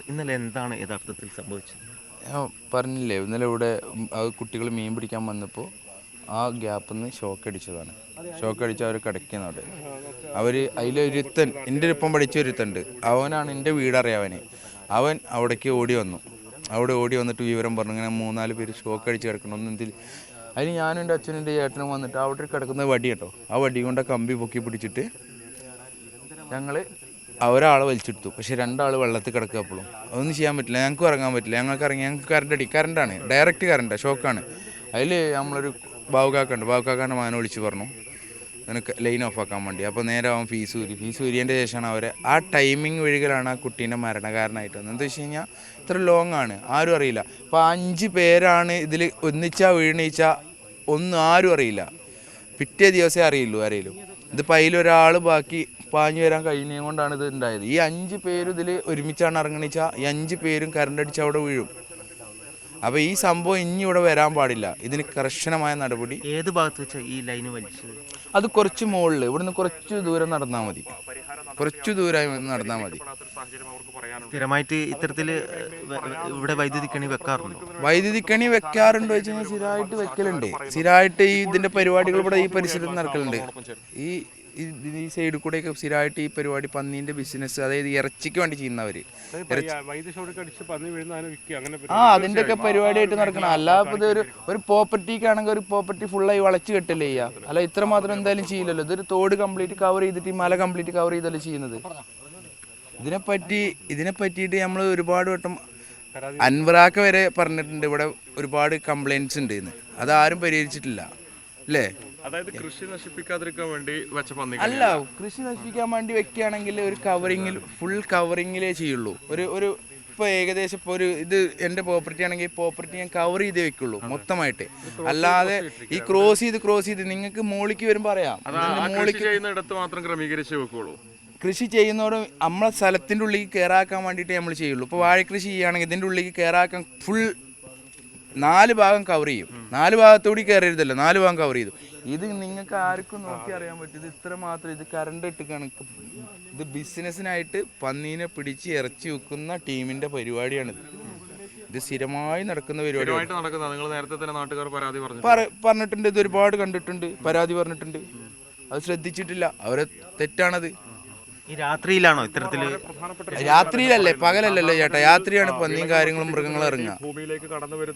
ഇന്നലെ എന്താണ് യഥാർത്ഥത്തിൽ സംഭവിച്ചത്? ഞാൻ പറഞ്ഞില്ലേ, ഇന്നലെ ഇവിടെ കുട്ടികൾ മീൻ പിടിക്കാൻ വന്നപ്പോൾ ആ ഗ്യാപ്പിൽ നിന്ന് ഷോക്ക് അടിച്ചതാണ്. ഷോക്ക് അടിച്ച് അവർ കിടക്കുന്ന അവിടെ. അതിലൊരുത്തൻ എൻ്റെ ഒപ്പം പഠിച്ച ഒരുത്തുണ്ട്, അവനാണ് എൻ്റെ വീടറിയാവന്. അവൻ അവിടേക്ക് ഓടി വന്നു. അവിടെ ഓടി വന്നിട്ട് വിവരം പറഞ്ഞു, ഇങ്ങനെ 3-4 പേര് ഷോക്ക് അടിച്ച് കിടക്കണം. ഒന്നെന്തിൽ അതിന് ഞാനും എൻ്റെ അച്ഛനും എൻ്റെ ചേട്ടനും വന്നിട്ട് അവിടെ കിടക്കുന്ന വടി കേട്ടോ, ആ വടി കൊണ്ട് കമ്പി പൊക്കി പിടിച്ചിട്ട് ഞങ്ങൾ ഒരാളെ വലിച്ചെടുത്തു. പക്ഷെ 2 ആൾ വെള്ളത്തിൽ കിടക്കുക. അപ്പോഴും അതൊന്നും ചെയ്യാൻ പറ്റില്ല, ഞങ്ങൾക്ക് ഇറങ്ങാൻ പറ്റില്ല. ഞങ്ങൾക്ക് കറണ്ടാണ്, ഡയറക്റ്റ് കറണ്ടാണ്, ഷോക്കാണ്. അതിൽ നമ്മളൊരു ബാവുക്കാക്കാൻ്റെ മകനെ വിളിച്ച് പറഞ്ഞു എനിക്ക് ലൈൻ ഓഫ് ആക്കാൻ വേണ്ടി. അപ്പോൾ നേരെ അവൻ ഫീസ് ഊരിയതിൻ്റെ ശേഷമാണ് അവരെ ആ ടൈമിങ് വഴികളാണ് ആ കുട്ടീൻ്റെ മരണകാരണമായിട്ട് വന്നത്. എന്താ വെച്ച് കഴിഞ്ഞാൽ ഇത്ര ലോങ് ആണ്, ആരും അറിയില്ല. അപ്പോൾ 5 പേരാണ് ഇതിൽ ഒന്നിച്ചാൽ വീണീച്ചാൽ ഒന്നും ആരും അറിയില്ല, പിറ്റേ ദിവസമേ അറിയുള്ളൂ ആരെങ്കിലും. ഇതിപ്പോൾ അതിലൊരാൾ ബാക്കി പാഞ്ഞു വരാൻ കഴിഞ്ഞതും കൊണ്ടാണ് ഇത് ഉണ്ടായത്. ഈ 5 പേരും ഇതിൽ ഒരുമിച്ചാണ് ഇറങ്ങണിച്ചാൽ ഈ 5 പേരും കറണ്ട് അടിച്ച് അവിടെ വീഴും. അപ്പോൾ ഈ സംഭവം ഇനി ഇവിടെ വരാൻ പാടില്ല, ഇതിന് കർശനമായ നടപടി. ഏത് ഭാഗത്ത് വെച്ചാൽ ഈ ലൈന് വലിച്ചത്? അത് കുറച്ച് മുകളിൽ, ഇവിടുന്ന് കുറച്ച് ദൂരം നടന്നാൽ മതി, കുറച്ച് ദൂരമായി നടന്നാൽ മതി. സ്ഥിരമായിട്ട് ഇത്തരത്തിൽ ഇവിടെ വൈദ്യുതി കണി വെക്കാറുണ്ടോ? വൈദ്യുതി കണി വെക്കാറുണ്ടോ വെച്ച് കഴിഞ്ഞാൽ സ്ഥിരമായിട്ട് വെക്കലുണ്ട്. സ്ഥിരമായിട്ട് ഈ ഇതിൻ്റെ പരിപാടികൾ ഇവിടെ ഈ പരിസരത്ത് നടക്കലുണ്ട്. ഈ സൈഡിൽ കൂടെയൊക്കെ സ്ഥിരമായിട്ട് ഈ പരിപാടി, പന്നീൻ്റെ ബിസിനസ്, അതായത് ഇറച്ചിക്ക് വേണ്ടി ചെയ്യുന്നവർ അതിൻ്റെ ഒക്കെ പരിപാടിയായിട്ട് നടക്കണം. അല്ലാതെ ഇത് ഒരു പ്രോപ്പർട്ടിക്കാണെങ്കിൽ ഒരു പ്രോപ്പർട്ടി ഫുള്ളായി വളച്ച് കെട്ടല്ലേ ചെയ്യുക, അല്ല ഇത്ര മാത്രം എന്തായാലും ചെയ്യില്ലല്ലോ. ഇതൊരു തോട് കംപ്ലീറ്റ് കവർ ചെയ്തിട്ട് ഈ മല കംപ്ലീറ്റ് കവർ ചെയ്തല്ലേ ചെയ്യുന്നത്. ഇതിനെ പറ്റിയിട്ട് നമ്മൾ ഒരുപാട് വട്ടം അൻവറാക്ക വരെ പറഞ്ഞിട്ടുണ്ട്, ഇവിടെ ഒരുപാട് കംപ്ലൈൻറ്റ്സ് ഉണ്ട് എന്ന്. അതാരും പരിഹരിച്ചിട്ടില്ല അല്ലേ? അതായത് കൃഷി നശിപ്പിക്കാതിരിക്കാൻ വേണ്ടി വെച്ച പന്നി അല്ല, കൃഷി നശിപ്പിക്കാൻ വേണ്ടി വെക്കുകയാണെങ്കിൽ ഒരു കവറിങ്ങിൽ, ഫുൾ കവറിങ്ങിലേ ചെയ്യുള്ളൂ. ഒരു ഇപ്പോൾ ഏകദേശം ഇപ്പോൾ ഇത് എൻ്റെ പ്രോപ്പർട്ടി ആണെങ്കിൽ പ്രോപ്പർട്ടി ഞാൻ കവർ ചെയ്തേ വെക്കുള്ളൂ മൊത്തമായിട്ട്. അല്ലാതെ ഈ ക്രോസ് ചെയ്ത് നിങ്ങൾക്ക് മോളിക്ക് വരുമ്പോൾ അറിയാം, ഇടത്ത് മാത്രം ക്രമീകരിച്ച് വെക്കുള്ളൂ. കൃഷി ചെയ്യുന്നതോടെ നമ്മളെ സ്ഥലത്തിൻ്റെ ഉള്ളിലേക്ക് കയറാക്കാൻ വേണ്ടിയിട്ട് നമ്മൾ ചെയ്യുള്ളൂ. ഇപ്പോൾ വാഴക്കൃഷി ചെയ്യുകയാണെങ്കിൽ ഇതിൻ്റെ ഉള്ളിലേക്ക് കയറാക്കാൻ ഫുൾ 4 ഭാഗം കവർ ചെയ്യും. 4 ഭാഗത്തോടി കയറരുതല്ലോ, 4 ഭാഗം കവർ ചെയ്തു. ഇത് നിങ്ങൾക്ക് ആർക്കും നോക്കി അറിയാൻ പറ്റും. ഇത് ഇത്ര മാത്രം, ഇത് കറണ്ട് ഇട്ട് കണക്ക്. ഇത് ബിസിനസ്സിനായിട്ട് പന്നീനെ പിടിച്ച് ഇറച്ചി വെക്കുന്ന ടീമിൻ്റെ പരിപാടിയാണിത്. ഇത് സ്ഥിരമായി നടക്കുന്ന പരിപാടിയാണ്. പറഞ്ഞിട്ടുണ്ട്, ഇത് ഒരുപാട് കണ്ടിട്ടുണ്ട്, പരാതി പറഞ്ഞിട്ടുണ്ട്. അത് ശ്രദ്ധിച്ചിട്ടില്ല, അവരെ തെറ്റാണത്. ഈ രാത്രിയിലാണോ ഇത്തരത്തില്? രാത്രിയിലല്ലേ, പകലല്ലല്ലോ ചേട്ടാ, രാത്രിയാണ് പന്നിയും കാര്യങ്ങളും മൃഗങ്ങളും ഇറങ്ങുക. ഭൂമിയിലേക്ക് കടന്നു വരുന്ന